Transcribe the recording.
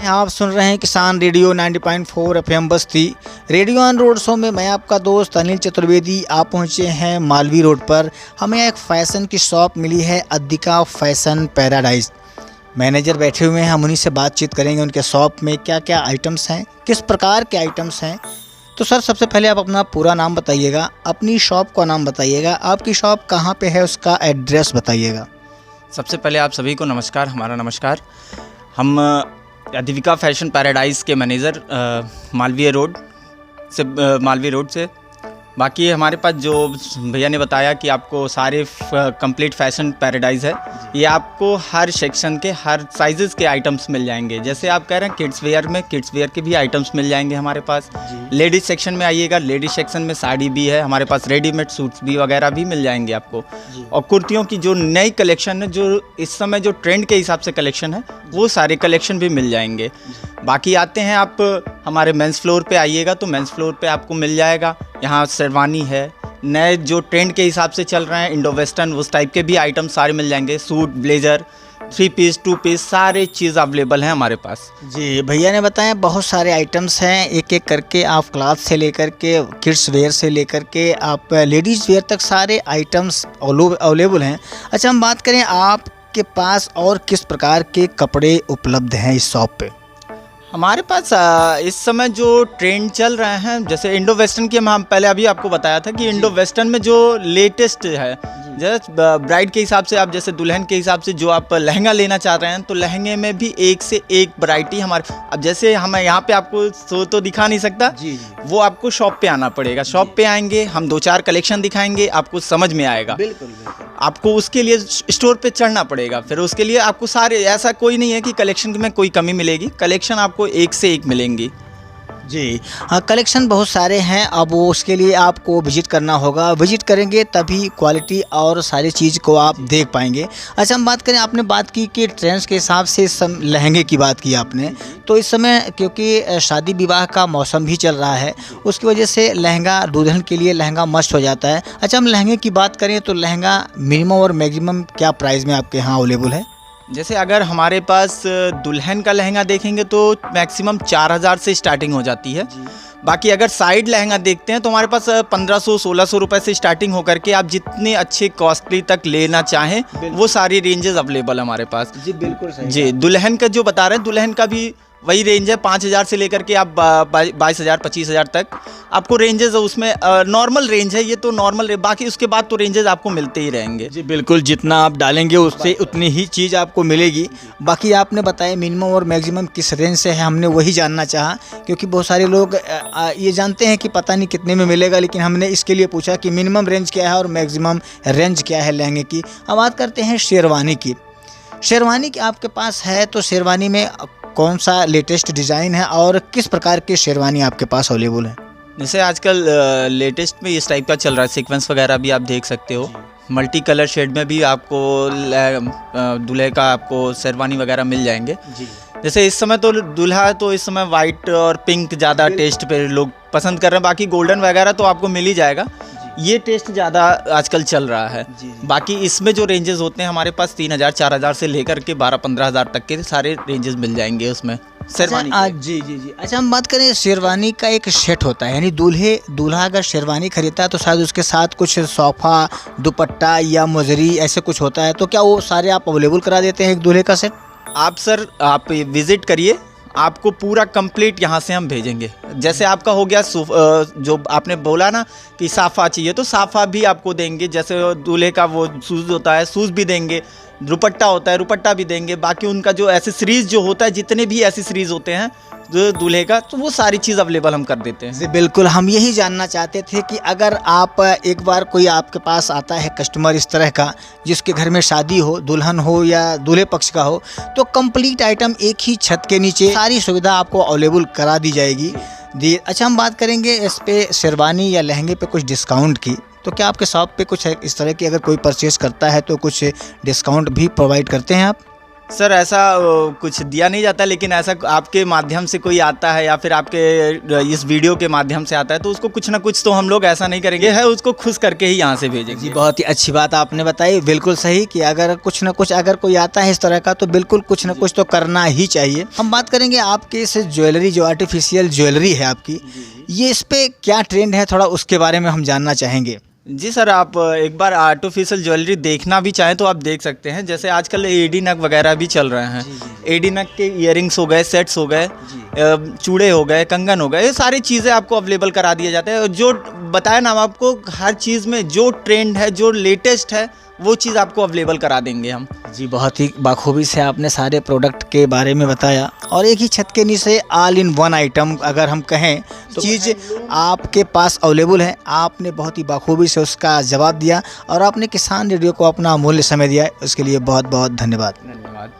आप सुन रहे हैं किसान radio 90.4 FM Basti. Radio on road show में मैं आपका दोस्त अनिल चतुर्वेदी आप पहुंचे हैं मालवी रोड पर। हमें एक फ़ैशन की शॉप मिली है, अद्विका फैशन पैराडाइज। मैनेजर बैठे हुए हैं, हम उन्हीं से बातचीत करेंगे उनके शॉप में क्या क्या आइटम्स हैं, किस प्रकार के आइटम्स हैं। तो सर, सबसे पहले आप अपना पूरा नाम बताइएगा, अपनी शॉप का नाम बताइएगा, आपकी शॉप कहाँ पे है उसका एड्रेस बताइएगा। सबसे पहले आप सभी को नमस्कार, हमारा नमस्कार। हम अद्विका फैशन पैराडाइज़ के मैनेजर मालवीय रोड से। बाकी हमारे पास जो भैया ने बताया कि आपको सारे कंप्लीट फैशन पैराडाइज़ है, ये आपको हर सेक्शन के हर साइज़ के आइटम्स मिल जाएंगे। जैसे आप कह रहे हैं किड्स वेयर में, किड्स वेयर के भी आइटम्स मिल जाएंगे हमारे पास। लेडीज़ सेक्शन में आइएगा, लेडीज़ सेक्शन में साड़ी भी है हमारे पास, रेडीमेड सूट्स भी वगैरह भी मिल जाएंगे आपको। और कुर्तियों की जो नई कलेक्शन है, जो इस समय जो ट्रेंड के हिसाब से कलेक्शन है, वो सारे कलेक्शन भी मिल जाएंगे। बाकी आते हैं आप हमारे मेंस फ्लोर पे आइएगा तो मेंस फ्लोर पे आपको मिल जाएगा। यहाँ शेरवानी है, नए जो ट्रेंड के हिसाब से चल रहे हैं, इंडो वेस्टर्न उस टाइप के भी आइटम सारे मिल जाएंगे। सूट, ब्लेज़र, 3 पीस 2 पीस सारे चीज़ अवेलेबल हैं हमारे पास। जी, भैया ने बताया बहुत सारे आइटम्स हैं, एक एक करके आप क्लॉथ से लेकर के किड्स वेयर से लेकर के आप लेडीज़ वेयर तक सारे आइटम्स अवेलेबल हैं। अच्छा, हम बात करें आपके पास और किस प्रकार के कपड़े उपलब्ध हैं इस शॉप पे? हमारे पास इस समय जो ट्रेंड चल रहे हैं, जैसे इंडो वेस्टर्न की हम पहले अभी आपको बताया था कि इंडो वेस्टर्न में जो लेटेस्ट है, जैसे ब्राइड के हिसाब से, आप जैसे दुल्हन के हिसाब से जो आप लहंगा लेना चाह रहे हैं, तो लहंगे में भी एक से एक वैरायटी हमारे। अब जैसे हम यहाँ पे आपको तो दिखा नहीं सकता जी, वो आपको शॉप पे आना पड़ेगा। शॉप पे आएंगे, हम 2-4 कलेक्शन दिखाएंगे, आपको समझ में आएगा। बिल्कुल। आपको उसके लिए स्टोर पे चढ़ना पड़ेगा, फिर उसके लिए आपको सारे, ऐसा कोई नहीं है कि कलेक्शन में कोई कमी मिलेगी, कलेक्शन आपको एक से एक मिलेंगी। जी हाँ, कलेक्शन बहुत सारे हैं। अब वो उसके लिए आपको विजिट करना होगा, विजिट करेंगे तभी क्वालिटी और सारी चीज़ को आप देख पाएंगे। अच्छा, हम बात करें, आपने बात की कि ट्रेंड्स के हिसाब से लहंगे की बात की आपने, तो इस समय क्योंकि शादी विवाह का मौसम भी चल रहा है, उसकी वजह से लहंगा दुल्हन के लिए लहंगा मस्ट हो जाता है। अच्छा, हम लहंगे की बात करें तो लहंगा मिनिमम और मैक्सिमम क्या प्राइस में आपके यहाँ अवेलेबल है? जैसे अगर हमारे पास दुल्हन का लहंगा देखेंगे तो मैक्सिमम 4000 से स्टार्टिंग हो जाती है। बाकी अगर साइड लहंगा देखते हैं तो हमारे पास 1500-1600 रुपये से स्टार्टिंग होकर के आप जितने अच्छे कॉस्टली तक लेना चाहें वो सारी रेंजेस अवेलेबल हमारे पास। जी बिल्कुल सही। जी, दुल्हन का जो बता रहे हैं, दुल्हन का भी वही रेंज है, 5000 से लेकर के आप 22,000-25,000 तक आपको रेंजेस है। उसमें नॉर्मल रेंज है, ये तो नॉर्मल बाकी उसके बाद तो रेंजेस आपको मिलते ही रहेंगे। जी बिल्कुल, जितना आप डालेंगे उससे उतनी ही चीज़ आपको मिलेगी। बाकी आपने बताया मिनिमम और मैक्सिमम किस रेंज से है, हमने वही जानना चाहा, क्योंकि बहुत सारे लोग ये जानते हैं कि पता नहीं कितने में मिलेगा, लेकिन हमने इसके लिए पूछा कि मिनिमम रेंज क्या है और मैक्सिमम रेंज क्या है लहंगे की। अब बात करते हैं शेरवानी की। शेरवानी की आपके पास है, तो शेरवानी में कौन सा लेटेस्ट डिज़ाइन है और किस प्रकार के शेरवानी आपके पास अवेलेबल है? जैसे आजकल लेटेस्ट में इस टाइप का चल रहा है, सीक्वेंस वगैरह भी आप देख सकते हो। मल्टी कलर शेड में भी आपको दूल्हे का आपको शेरवानी वगैरह मिल जाएंगे। जैसे इस समय तो दूल्हा है तो इस समय वाइट और पिंक ज़्यादा टेस्ट पे लोग पसंद कर रहे हैं। बाकी गोल्डन वगैरह तो आपको मिल ही जाएगा, ये टेस्ट ज़्यादा आजकल चल रहा है। बाकी इसमें जो रेंजेस होते हैं हमारे पास 3000-4000 से लेकर के 12-15,000 तक के सारे रेंजेस मिल जाएंगे उसमें शेरवानी। जी। अच्छा, हम बात करें शेरवानी का एक सेट होता है, यानी दूल्हा अगर शेरवानी खरीदता है तो शायद उसके साथ कुछ सोफ़ा, दुपट्टा या मुजरी ऐसे कुछ होता है, तो क्या वो सारे आप अवेलेबल करा देते हैं एक दूल्हे का सेट? आप विज़िट करिए, आपको पूरा कंप्लीट यहाँ से हम भेजेंगे। जैसे आपका हो गया जो आपने बोला ना कि साफ़ा चाहिए, तो साफ़ा भी आपको देंगे। जैसे दूल्हे का वो शूज़ होता है, शूज़ भी देंगे। दुपट्टा होता है, दुपट्टा भी देंगे। बाकी उनका जो एसेसरीज़ जो होता है, जितने भी एसेसरीज़ होते हैं जो दूल्हे का, तो वो सारी चीज़ अवेलेबल हम कर देते हैं। जी बिल्कुल, हम यही जानना चाहते थे कि अगर आप एक बार कोई आपके पास आता है कस्टमर इस तरह का, जिसके घर में शादी हो, दुल्हन हो या दूल्हे पक्ष का हो, तो कंप्लीट आइटम एक ही छत के नीचे सारी सुविधा आपको अवेलेबल करा दी जाएगी। जी अच्छा, हम बात करेंगे इस पे शेरवानी या लहंगे पे कुछ डिस्काउंट की, तो क्या आपके शॉप पे कुछ है इस तरह की, अगर कोई परचेज़ करता है तो कुछ डिस्काउंट भी प्रोवाइड करते हैं आप? सर ऐसा कुछ दिया नहीं जाता, लेकिन ऐसा आपके माध्यम से कोई आता है या फिर आपके इस वीडियो के माध्यम से आता है तो उसको कुछ ना कुछ तो हम लोग ऐसा नहीं करेंगे, है उसको खुश करके ही यहाँ से भेजेंगे। जी, बहुत ही अच्छी बात आपने बताई, बिल्कुल सही कि अगर कुछ ना कुछ अगर कोई आता है इस तरह का तो बिल्कुल कुछ ना कुछ तो करना ही चाहिए। हम बात करेंगे आपके इस ज्वेलरी, जो आर्टिफिशियल ज्वेलरी है आपकी, ये इस पे क्या ट्रेंड है, थोड़ा उसके बारे में हम जानना चाहेंगे। जी सर, आप एक बार आर्टिफिशियल ज्वेलरी देखना भी चाहें तो आप देख सकते हैं। जैसे आजकल एडी नग वगैरह भी चल रहे हैं। एडी नग के इयरिंग्स हो गए, सेट्स हो गए, चूड़े हो गए, कंगन हो गए, ये सारी चीज़ें आपको अवेलेबल करा दिए जाते हैं। जो बताया ना, आपको हर चीज़ में जो ट्रेंड है, जो लेटेस्ट है, वो चीज़ आपको अवेलेबल करा देंगे हम। जी, बहुत ही बाखूबी से आपने सारे प्रोडक्ट के बारे में बताया और एक ही छत के नीचे ऑल इन वन आइटम अगर हम कहें तो चीज़ आपके पास अवेलेबल है। आपने बहुत ही बाखूबी से उसका जवाब दिया और आपने किसान रेडियो को अपना अमूल्य समय दिया, उसके लिए बहुत बहुत धन्यवाद। धन्यवाद।